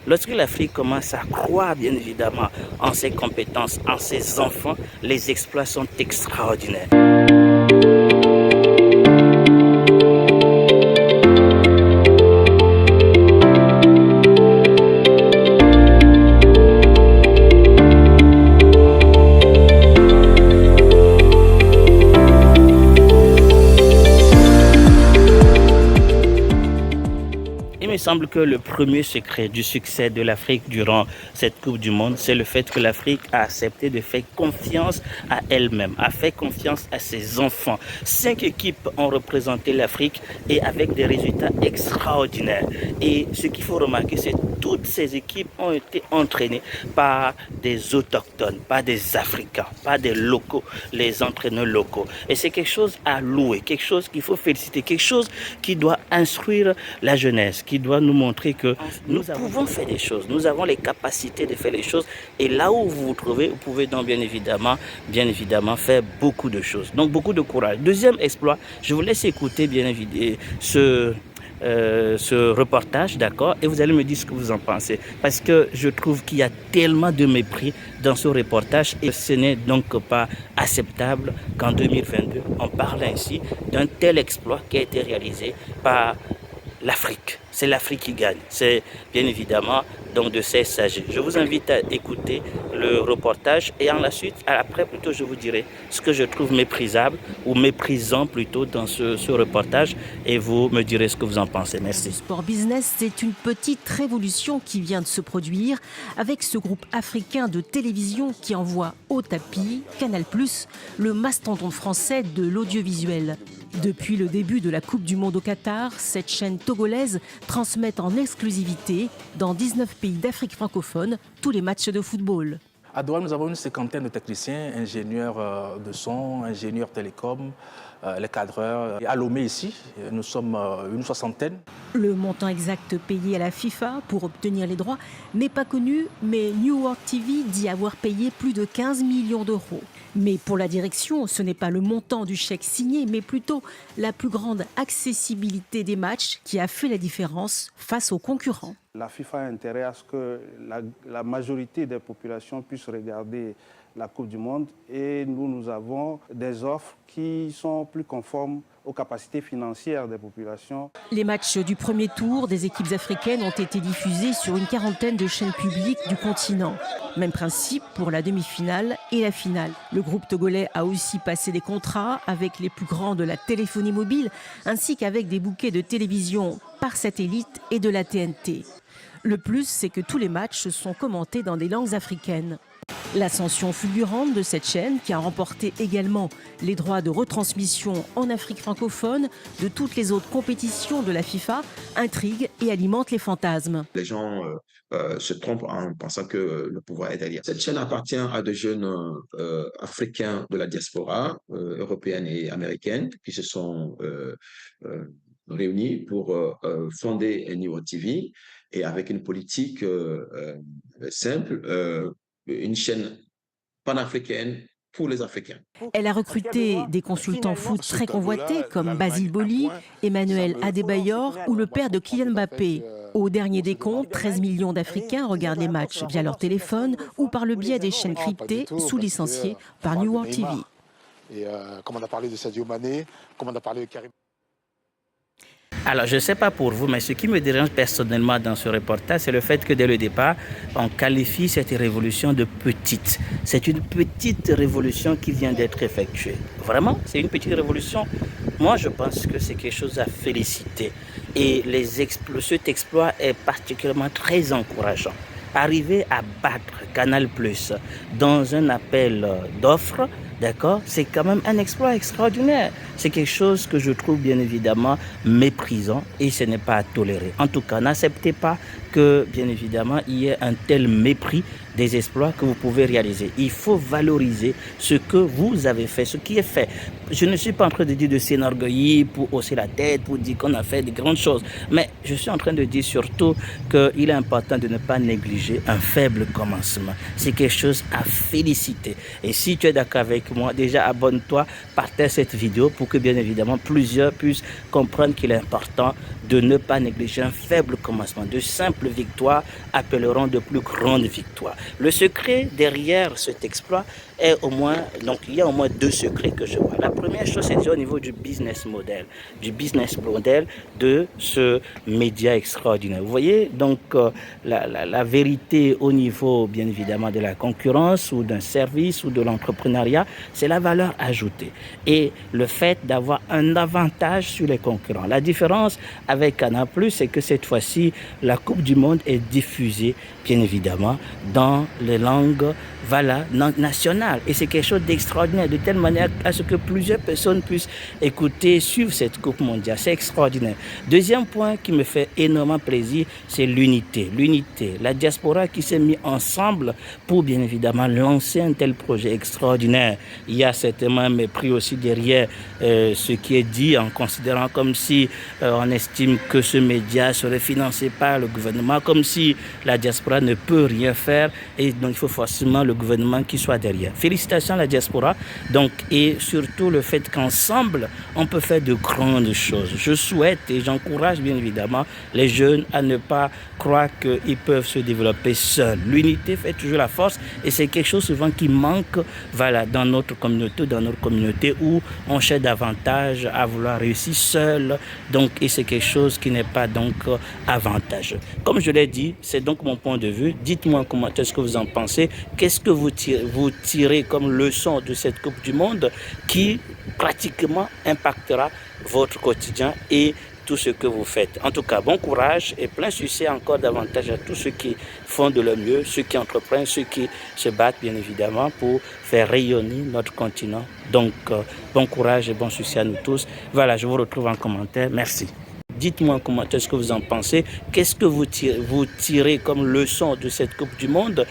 Lorsque l'Afrique commence à croire, bien évidemment, en ses compétences, en ses enfants, les exploits sont extraordinaires. Il me semble que le premier secret du succès de l'Afrique durant cette Coupe du Monde, c'est le fait que l'Afrique a accepté de faire confiance à elle-même, a fait confiance à ses enfants. 5 équipes ont représenté l'Afrique et avec des résultats extraordinaires. Et ce qu'il faut remarquer, c'est que toutes ces équipes ont été entraînées par des autochtones, pas des Africains, pas des locaux, les entraîneurs locaux. Et c'est quelque chose à louer, quelque chose qu'il faut féliciter, quelque chose qui doit instruire la jeunesse, qui doit nous montrer que nous pouvons faire des choses, nous avons les capacités de faire les choses. Et là où vous vous trouvez, vous pouvez donc bien évidemment faire beaucoup de choses. Donc beaucoup de courage. Deuxième exploit, je vous laisse écouter bien évidemment ce reportage, d'accord, et vous allez me dire ce que vous en pensez, parce que je trouve qu'il y a tellement de mépris dans ce reportage et ce n'est donc pas acceptable qu'en 2022 on parle ainsi d'un tel exploit qui a été réalisé par l'Afrique. C'est l'Afrique qui gagne, c'est bien évidemment donc de ces sages. Je vous invite à écouter le reportage et après plutôt je vous dirai ce que je trouve méprisable ou méprisant plutôt dans ce reportage et vous me direz ce que vous en pensez. Merci. Sport Business, c'est une petite révolution qui vient de se produire avec ce groupe africain de télévision qui envoie au tapis Canal+, le mastodonte français de l'audiovisuel. Depuis le début de la Coupe du Monde au Qatar, cette chaîne togolaise transmet en exclusivité dans 19 pays d'Afrique francophone tous les matchs de football. À Douala, nous avons une cinquantaine de techniciens, ingénieurs de son, ingénieurs télécom, les cadreurs. Et à Lomé ici, nous sommes une soixantaine. Le montant exact payé à la FIFA pour obtenir les droits n'est pas connu, mais New World TV dit avoir payé plus de 15 millions d'euros. Mais pour la direction, ce n'est pas le montant du chèque signé, mais plutôt la plus grande accessibilité des matchs qui a fait la différence face aux concurrents. La FIFA a intérêt à ce que la majorité des populations puissent regarder la Coupe du Monde et nous avons des offres qui sont plus conformes aux capacités financières des populations. Les matchs du premier tour des équipes africaines ont été diffusés sur une quarantaine de chaînes publiques du continent. Même principe pour la demi-finale et la finale. Le groupe togolais a aussi passé des contrats avec les plus grands de la téléphonie mobile ainsi qu'avec des bouquets de télévision par satellite et de la TNT. Le plus, c'est que tous les matchs sont commentés dans des langues africaines. L'ascension fulgurante de cette chaîne, qui a remporté également les droits de retransmission en Afrique francophone de toutes les autres compétitions de la FIFA, intrigue et alimente les fantasmes. Les gens se trompent en pensant que le pouvoir est derrière. Cette chaîne appartient à de jeunes africains de la diaspora européenne et américaine qui se sont réunis pour fonder New World TV et avec une politique simple, une chaîne panafricaine pour les Africains. Elle a recruté des consultants foot très convoités comme Basile Boli, Emmanuel Adebayor ou le père de Kylian Mbappé. Au dernier décompte, 13 millions d'Africains regardent les matchs via leur téléphone ou par le biais des chaînes cryptées sous-licenciées par New World TV. Et comme on a parlé de Sadio Mané, comme on a parlé de Karim. Alors, je ne sais pas pour vous, mais ce qui me dérange personnellement dans ce reportage, c'est le fait que dès le départ, on qualifie cette révolution de petite. C'est une petite révolution qui vient d'être effectuée. Vraiment, c'est une petite révolution. Moi, je pense que c'est quelque chose à féliciter. Et cet exploit est particulièrement très encourageant. Arriver à battre Canal+ dans un appel d'offres, d'accord, c'est quand même un exploit extraordinaire. C'est quelque chose que je trouve bien évidemment méprisant et ce n'est pas à tolérer. En tout cas, n'acceptez pas que bien évidemment il y ait un tel mépris des exploits que vous pouvez réaliser. Il faut valoriser ce que vous avez fait, ce qui est fait. Je ne suis pas en train de dire de s'enorgueillir pour hausser la tête, pour dire qu'on a fait de grandes choses, mais je suis en train de dire surtout qu'il est important de ne pas négliger un faible commencement. C'est quelque chose à féliciter. Et si tu es d'accord avec moi, déjà abonne-toi, partage cette vidéo pour que bien évidemment plusieurs puissent comprendre qu'il est important de ne pas négliger un faible commencement. De simples victoires appelleront de plus grandes victoires. Le secret derrière cet exploit est il y a au moins deux secrets que je vois. La première chose, c'est au niveau du business model de ce média extraordinaire. Vous voyez, donc la vérité au niveau, bien évidemment, de la concurrence ou d'un service ou de l'entrepreneuriat, c'est la valeur ajoutée et le fait d'avoir un avantage sur les concurrents. La différence avec Canal+, c'est que cette fois-ci, la Coupe du Monde est diffusée, bien évidemment, dans les langues nationales. Et c'est quelque chose d'extraordinaire, de telle manière à ce que plusieurs personnes puissent écouter, suivre cette Coupe mondiale. C'est extraordinaire. Deuxième point qui me fait énormément plaisir, c'est l'unité. L'unité, la diaspora qui s'est mise ensemble pour, bien évidemment, lancer un tel projet extraordinaire. Il y a certainement un mépris aussi derrière ce qui est dit en considérant comme si on estime que ce média serait financé par le gouvernement, comme si la diaspora ne peut rien faire et donc il faut forcément le gouvernement qui soit derrière. Félicitations à la diaspora donc, et surtout le fait qu'ensemble on peut faire de grandes choses. Je souhaite et j'encourage bien évidemment les jeunes à ne pas croire qu'ils peuvent se développer seuls. L'unité fait toujours la force et c'est quelque chose souvent qui manque dans notre communauté où on cherche davantage à vouloir réussir seul donc, et c'est quelque chose qui n'est pas donc avantageux. Comme je l'ai dit, c'est donc mon point de vue. Dites-moi comment est-ce que vous en pensez. Qu'est-ce que vous tirez comme leçon de cette Coupe du Monde qui pratiquement impactera votre quotidien et tout ce que vous faites. En tout cas, bon courage et plein succès encore davantage à tous ceux qui font de leur mieux, ceux qui entreprennent, ceux qui se battent bien évidemment pour faire rayonner notre continent. Donc, bon courage et bon succès à nous tous. Voilà, je vous retrouve en commentaire. Merci. Dites-moi comment est-ce que vous en pensez. Qu'est-ce que vous tirez comme leçon de cette Coupe du Monde